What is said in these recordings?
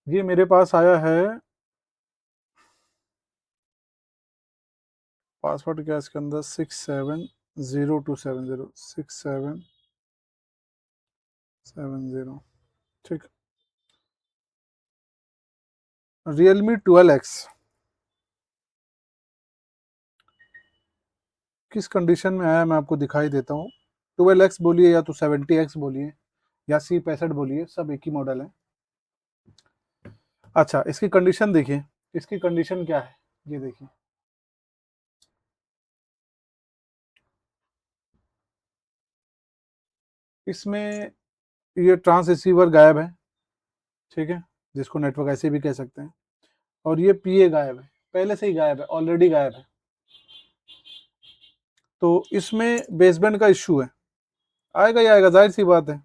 ये मेरे पास आया है पासवर्ड क्या है इसके अंदर, 670270 6770। ठीक। Realme 12X किस कंडीशन में आया मैं आपको दिखाई देता हूँ। 12X बोलिए या तो 70X बोलिए या C65 बोलिए, सब एक ही मॉडल है। अच्छा, इसकी कंडीशन देखिए, इसकी कंडीशन क्या है ये देखिए। इसमें ये ट्रांस रिसीवर गायब है, ठीक है, जिसको नेटवर्क ऐसे भी कह सकते हैं। और ये पीए गायब है, पहले से ही गायब है, ऑलरेडी गायब है। तो इसमें बेसबैंड का इश्यू है, आएगा ही आएगा, जाहिर सी बात है।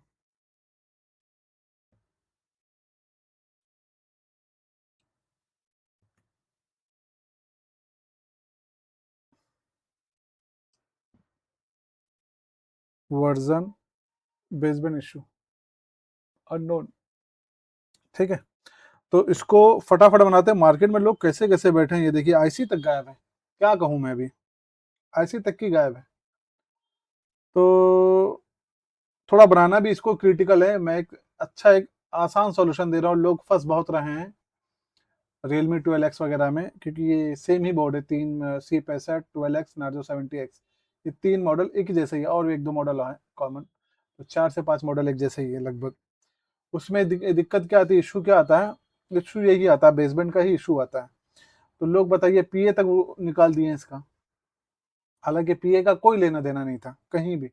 वर्जन बेसबैंड इश्यू अननोन, ठीक है। तो इसको फटाफट बनाते हैं। मार्केट में लोग कैसे कैसे बैठे हैं, ये देखिए आईसी तक गायब है, क्या कहूँ मैं अभी, आईसी तक की गायब है। तो थोड़ा बनाना भी इसको क्रिटिकल है। मैं एक अच्छा एक आसान सॉल्यूशन दे रहा हूँ, लोग फंस बहुत रहे हैं Realme 12X वगैरह में, क्योंकि ये सेम ही बोर्ड है, तीन C65 12X नार्जो 70X, ये तीन मॉडल एक ही जैसे ही है, और भी एक दो मॉडल है कॉमन, तो 4 से 5 मॉडल एक जैसे ही है लगभग। उसमें दिक्कत क्या आती है, इशू क्या आता है, इशू यही आता है, बेसबैंड का ही इशू आता है। तो लोग बताइए पीए तक वो निकाल दिए इसका, हालांकि पीए का कोई लेना देना नहीं था कहीं भी।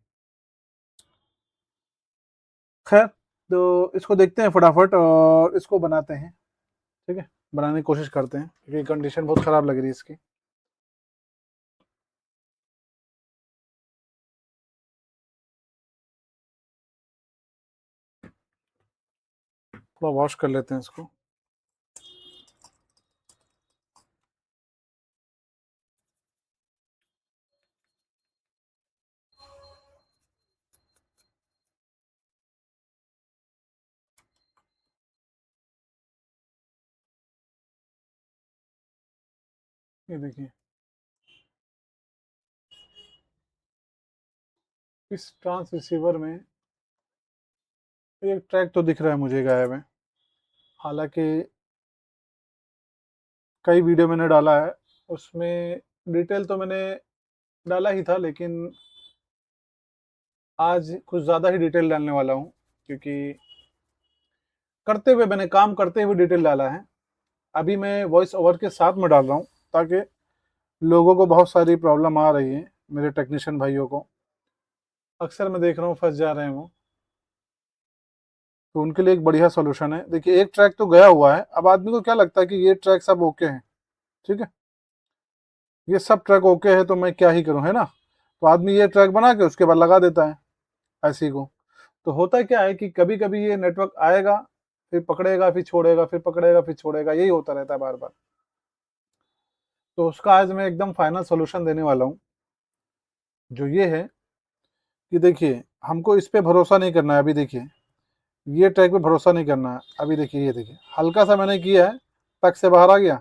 खैर, तो इसको देखते हैं फटाफट और इसको बनाते हैं, ठीक है, बनाने की कोशिश करते हैं, क्योंकि कंडीशन बहुत खराब लग रही है इसकी। थोड़ा वॉश कर लेते हैं इसको। ये देखिए, इस ट्रांस रिसीवर में एक ट्रैक तो दिख रहा है मुझे गायब है, हालांकि कई वीडियो मैंने डाला है, उसमें डिटेल तो मैंने डाला ही था, लेकिन आज कुछ ज़्यादा ही डिटेल डालने वाला हूँ, क्योंकि करते हुए मैंने काम करते हुए डिटेल डाला है। अभी मैं वॉइस ओवर के साथ में डाल रहा हूँ, ताकि लोगों को बहुत सारी प्रॉब्लम आ रही है, मेरे टेक्नीशियन भाइयों को अक्सर मैं देख रहा हूँ फंस जा रहे हैं वो, तो उनके लिए एक बढ़िया सॉल्यूशन है। देखिए एक ट्रैक तो गया हुआ है, अब आदमी को क्या लगता है कि ये ट्रैक सब ओके हैं, ठीक है, ये सब ट्रैक ओके है तो मैं क्या ही करूँ, है ना। तो आदमी ये ट्रैक बना के उसके बाद लगा देता है ऐसी को। तो होता क्या है कि कभी कभी ये नेटवर्क आएगा, फिर पकड़ेगा, फिर छोड़ेगा, फिर पकड़ेगा, फिर छोड़ेगा, यही होता रहता है बार बार। तो उसका आज मैं एकदम फाइनल सोल्यूशन देने वाला हूँ, जो ये है कि देखिए हमको इस पे भरोसा नहीं करना है। अभी देखिए ये ट्रैक पे भरोसा नहीं करना है। अभी देखिए, ये देखिए हल्का सा मैंने किया है, टक से बाहर आ गया,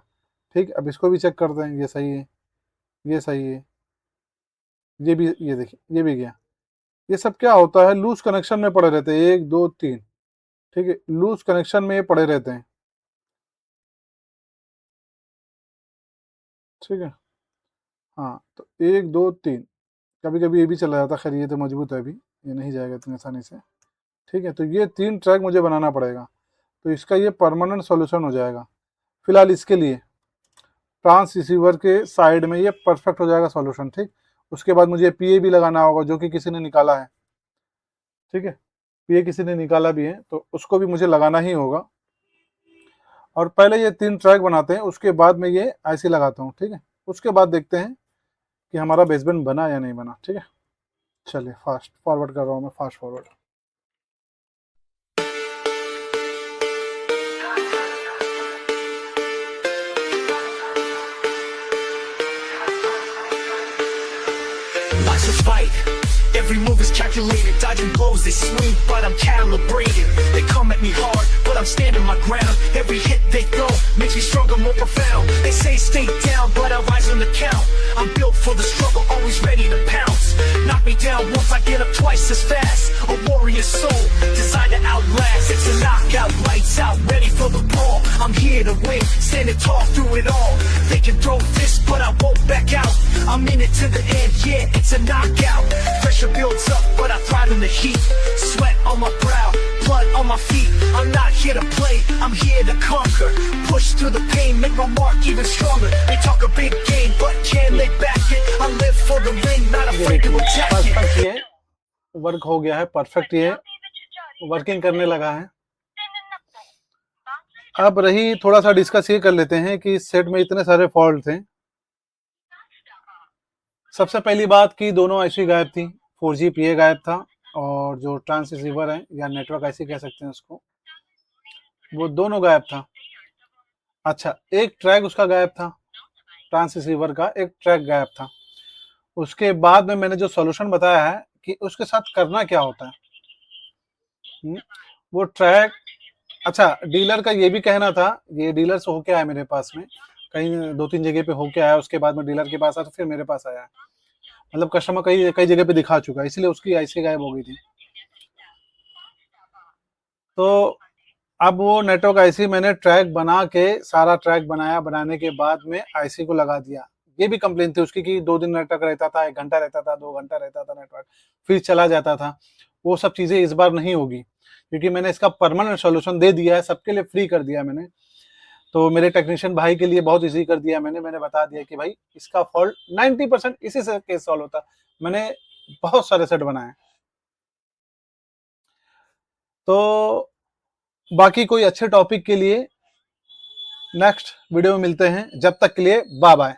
ठीक। अब इसको भी चेक करते हैं, ये सही है, ये सही है, ये भी, ये देखिए ये भी गया। ये सब क्या होता है, लूज कनेक्शन में पड़े रहते हैं, 1 2 3, ठीक है, लूज कनेक्शन में ये पड़े रहते हैं, ठीक है। हाँ, तो 1 2 3, कभी कभी ये भी चला जाता है, खैर ये तो मजबूत है, अभी ये नहीं जाएगा इतनी आसानी से, ठीक है। तो ये 3 ट्रैक मुझे बनाना पड़ेगा, तो इसका ये परमानेंट सॉल्यूशन हो जाएगा। फिलहाल इसके लिए ट्रांस रिसीवर के साइड में ये परफेक्ट हो जाएगा सॉल्यूशन, ठीक। उसके बाद मुझे पीए भी लगाना होगा, जो कि किसी ने निकाला है, ठीक है, पीए किसी ने निकाला भी है, तो उसको भी मुझे लगाना ही होगा। और पहले ये 3 ट्रैक बनाते हैं, उसके बाद मैं ये ऐसे लगाता हूँ, ठीक है। उसके बाद देखते हैं कि हमारा बेसबैंड बना या नहीं बना, ठीक है। चलिए फास्ट फॉरवर्ड कर रहा हूँ मैं, fast forward. Watch us fight. Every move is calculated. Dodging blows, they swing, but I'm calibrated. They come at me hard, but I'm standing my ground. Every hit may stay down, but I rise on the count. I'm built for the struggle, always ready to pounce. Knock me down once, I get up twice as fast. A warrior soul, designed to outlast. It's a knockout, lights out, ready for the ball. I'm here to win, standing tall through it all. They can throw fists, but I won't back out. I'm in it to the end, yeah, it's a knockout. Pressure builds up, but I thrive in the heat. Sweat on my brow, blood on my feet. I'm not here to play, I'm here to conquer. Push through the pain, make my mark even stronger. They talk a big game, but can they back it? I live for the ring, not afraid to attack it. Perfect ये work हो गया है, perfect ये working करने लगा है। अब रही थोड़ा सा डिस्कस ये कर लेते हैं कि इस सेट में इतने सारे फॉल्ट थे। सबसे पहली बात कि दोनों आईसी गायब थी, 4G PA गायब था और जो ट्रांसरिसीवर है या नेटवर्क आईसी कह सकते हैं उसको, वो दोनों गायब था। अच्छा, एक ट्रैक उसका गायब था, ट्रांसरिसीवर का एक ट्रैक गायब था। उसके बाद में मैंने जो सॉल्यूशन बताया है कि उसके साथ करना क्या होता है, वो ट्रैक। अच्छा, डीलर का ये भी कहना था, ये डीलर से होके आया मेरे पास में, कहीं 2-3 जगह पे होके आया, उसके बाद में डीलर के पास आया तो फिर मेरे पास आया। मतलब कस्टमर कई जगह पे दिखा चुका है, इसलिए उसकी आईसी गायब हो गई थी। तो अब वो नेटवर्क आईसी मैंने ट्रैक बना के, सारा ट्रैक बनाया, बनाने के बाद में आईसी को लगा दिया। ये भी कंप्लेन थी उसकी कि 2 दिन नेटवर्क रहता था, 1 घंटा रहता था, 2 घंटा रहता था नेटवर्क, फिर चला जाता था। वो सब चीजें इस बार नहीं होगी, क्योंकि मैंने इसका परमानेंट सॉल्यूशन दे दिया है, सबके लिए फ्री कर दिया मैंने। तो मेरे टेक्नीशियन भाई के लिए बहुत इजी कर दिया मैंने बता दिया कि भाई इसका फॉल्ट 90% इसी से केस सॉल्व होता। मैंने बहुत सारे सेट बनाए। तो बाकी कोई अच्छे टॉपिक के लिए नेक्स्ट वीडियो में मिलते हैं। जब तक के लिए बाय बाय।